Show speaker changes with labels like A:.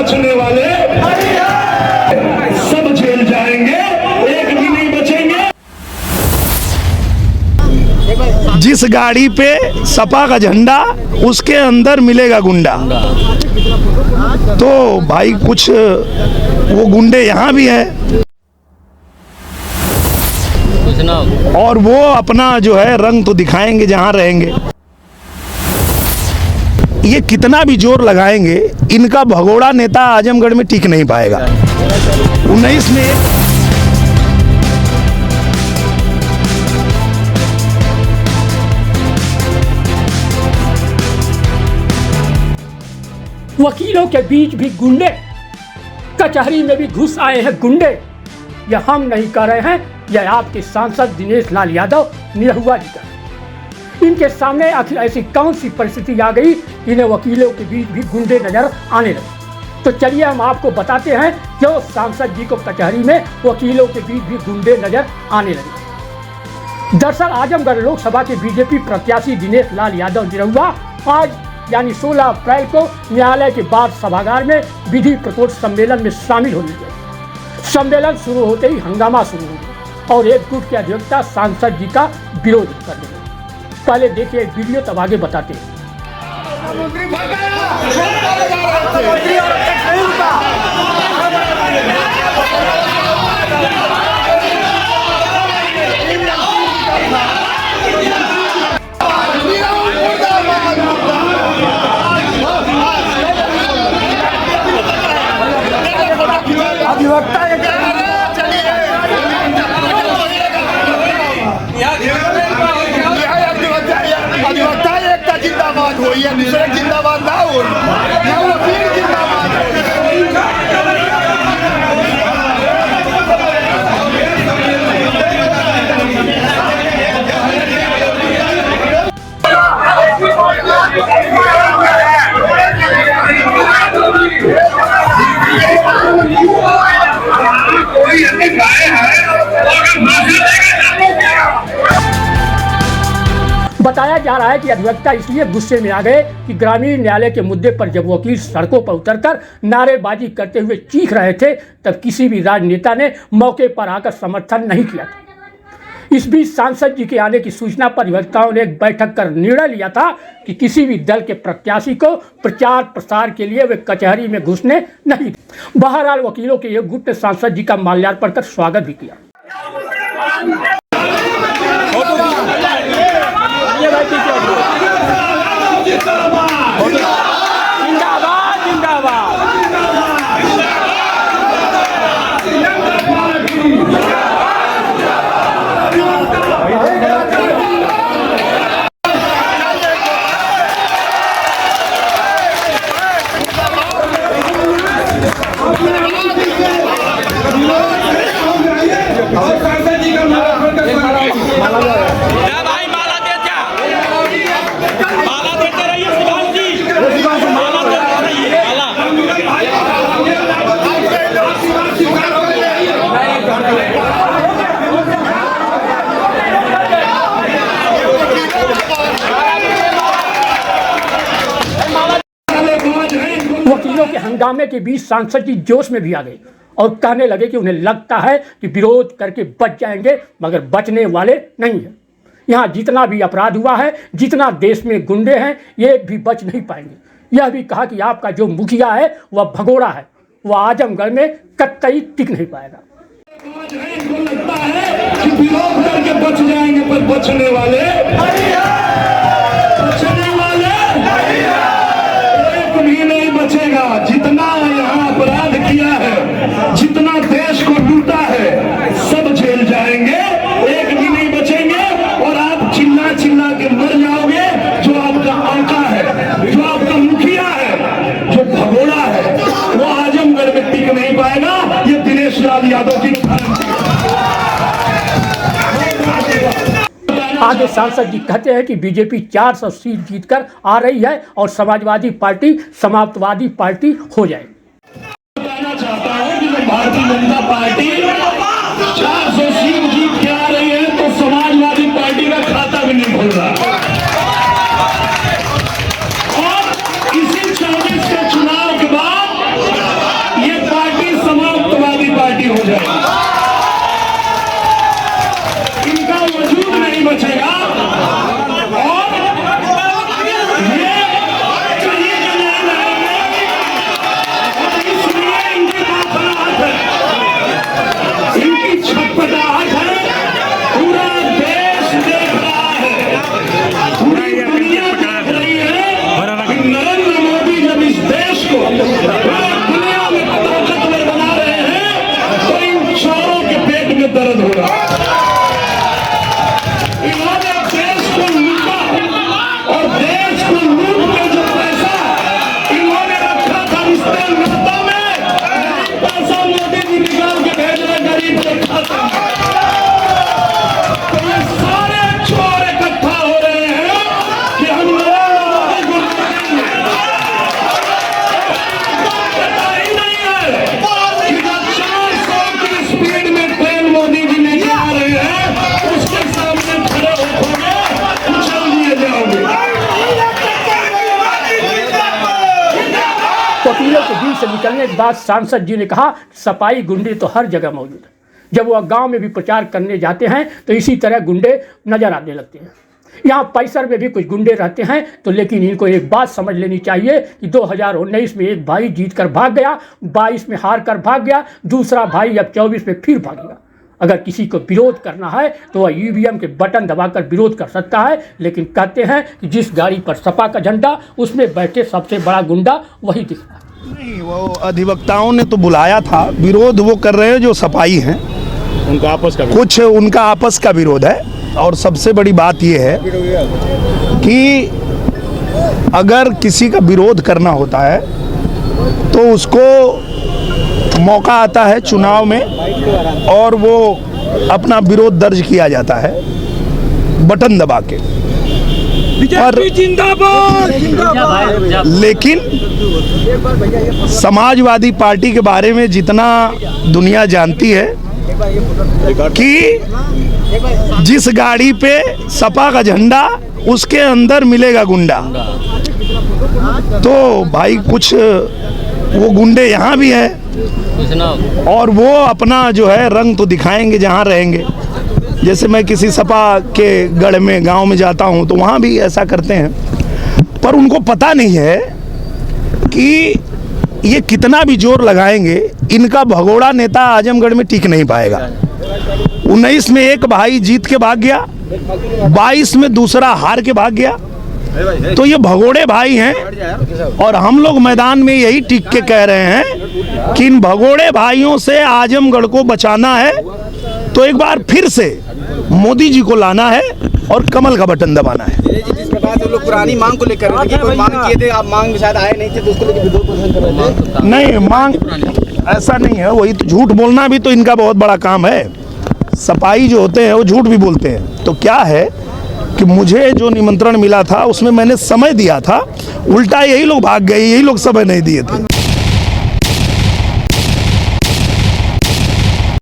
A: बचने वाले सब जेल जाएंगे, एक भी नहीं बचेंगे।
B: जिस गाड़ी पे सपा का झंडा उसके अंदर मिलेगा गुंडा। तो भाई कुछ वो गुंडे यहाँ भी हैं और वो अपना जो है रंग तो दिखाएंगे जहाँ रहेंगे। ये कितना भी जोर लगाएंगे इनका भगोड़ा नेता आजमगढ़ में टिक नहीं पाएगा। 19 में
C: वकीलों के बीच भी गुंडे, कचहरी में भी घुस आए हैं गुंडे। यह हम नहीं कर रहे हैं, यह आपके सांसद दिनेश लाल यादव निरहुआ जी का। इनके सामने आखिर ऐसी कौन सी परिस्थिति आ गई, इन्हें वकीलों के बीच भी गुंडे नजर आने लगे। तो चलिए हम आपको बताते हैं क्यों सांसद जी को कचहरी में वकीलों के बीच भी गुंडे नजर आने लगे। दरअसल आजमगढ़ लोकसभा के बीजेपी प्रत्याशी दिनेश लाल यादव निरहुआ आज यानी 16 अप्रैल को न्यायालय के बाद सभागार में विधि प्रकोष्ठ सम्मेलन में शामिल होने गए। सम्मेलन शुरू होते ही हंगामा शुरू हो गया और एक गुट के अध्यक्षता सांसद जी का विरोध करने लगे। पहले देखिए एक वीडियो, तब आगे बताते हैं।
D: अधिवक्ता एकता जिंदाबाद हो, या दूसरे जिंदाबाद ना हो, या वकील जिंदाबाद
C: बताया जा रहा है कि अधिवक्ता इसलिए गुस्से में आ गए कि ग्रामीण न्यायालय के मुद्दे पर जब वकील सड़कों पर उतरकर नारेबाजी करते हुए चीख रहे थे, तब किसी भी राजनेता ने मौके पर आकर समर्थन नहीं किया था। इस बीच सांसद जी के आने की सूचना पर अधिवक्ताओं ने एक बैठक कर निर्णय लिया था कि किसी भी दल के प्रत्याशी को प्रचार प्रसार के लिए वे कचहरी में घुसने नहीं। बहरहाल वकीलों के एक गुट ने सांसद जी का माल्यार्पण कर स्वागत भी किया। जिंदाबाद जिंदाबाद। वकीलों के हंगामे के बीच सांसद जी जोश में भी आ गए और कहने लगे कि उन्हें लगता है कि विरोध करके बच जाएंगे, मगर बचने वाले नहीं है। यहाँ जितना भी अपराध हुआ है, जितना देश में गुंडे हैं, ये भी बच नहीं पाएंगे। यह भी कहा कि आपका जो मुखिया है वह भगोड़ा है, वह आजमगढ़ में कतई टिक नहीं पाएगा।
A: लगता है कि विरोध करके बच जाएंगे, पर बचने वाले एक भी नहीं बचेगा। जितना यहाँ अपराध किया है, जितना देश को लूटा है, सब जेल जाएंगे, एक भी नहीं बचेंगे। और आप चिल्ला चिल्ला के मर जाओगे। जो आपका आका है, जो आपका मुखिया है, जो भगोड़ा है, वो आजमगढ़ में टिक नहीं पाएगा। ये दिनेश लाल यादव की
C: आगे सांसद जी कहते हैं कि बीजेपी 400 सीट जीतकर आ रही है और समाजवादी पार्टी समाप्तवादी पार्टी हो जाए।
A: बताना चाहता हूं कि जब भारतीय जनता पार्टी 400 सीट जीत के आ रही है तो समाजवादी पार्टी का खाता भी नहीं खुल रहा। और इसी 24 के चुनाव के बाद
C: निकलने के बाद सांसद जी ने कहा सपाई गुंडे तो हर जगह मौजूद है। जब वह गांव में भी प्रचार करने जाते हैं तो इसी तरह गुंडे नजर आने लगते हैं। यहाँ पैसर में भी कुछ गुंडे रहते हैं, तो लेकिन इनको एक बात समझ लेनी चाहिए कि 2019 में एक भाई जीत कर भाग गया, 22 में हार कर भाग गया, दूसरा भाई अब 24 में फिर भागेगा। अगर किसी को विरोध करना है तो वह ईवीएम के बटन दबाकर विरोध कर सकता है, लेकिन कहते हैं कि जिस गाड़ी पर सपा का झंडा उसमें बैठे सबसे बड़ा गुंडा वही दिखता है।
B: नहीं, वो अधिवक्ताओं ने तो बुलाया था, विरोध वो कर रहे हैं जो सपाई हैं,
E: उनका आपस का
B: कुछ उनका आपस का विरोध है। और सबसे बड़ी बात यह है कि अगर किसी का विरोध करना होता है तो उसको मौका आता है चुनाव में और वो अपना विरोध दर्ज किया जाता है बटन दबा के। पर लेकिन समाजवादी पार्टी के बारे में जितना दुनिया जानती है कि जिस गाड़ी पे सपा का झंडा उसके अंदर मिलेगा गुंडा, तो भाई कुछ वो गुंडे यहाँ भी हैं और वो अपना जो है रंग तो दिखाएंगे जहाँ रहेंगे। जैसे मैं किसी सपा के गढ़ में गांव में जाता हूँ तो वहाँ भी ऐसा करते हैं, पर उनको पता नहीं है कि ये कितना भी जोर लगाएंगे इनका भगोड़ा नेता आजमगढ़ में टिक नहीं पाएगा। 19 में एक भाई जीत के भाग गया, 22 में दूसरा हार के भाग गया, तो ये भगोड़े भाई हैं। और हम लोग मैदान में यही टिक के कह रहे हैं कि इन भगोड़े भाइयों से आजमगढ़ को बचाना है तो एक बार फिर से मोदी जी को लाना है और कमल का बटन दबाना है।
F: जिस प्रकार से लोग पुरानी मांग को लेकर मांग किए थे, आप मांग में शायद आए नहीं थे तो उसको लेकर विरोध प्रदर्शन कर रहे थे।
B: नहीं, मांग ऐसा नहीं है, वही तो झूठ बोलना भी तो इनका बहुत बड़ा काम है। सपाई जो होते हैं वो झूठ भी बोलते हैं। तो क्या है कि मुझे जो निमंत्रण मिला था उसमें मैंने समय दिया था, उल्टा यही लोग भाग गए, यही लोग समय नहीं दिए थे।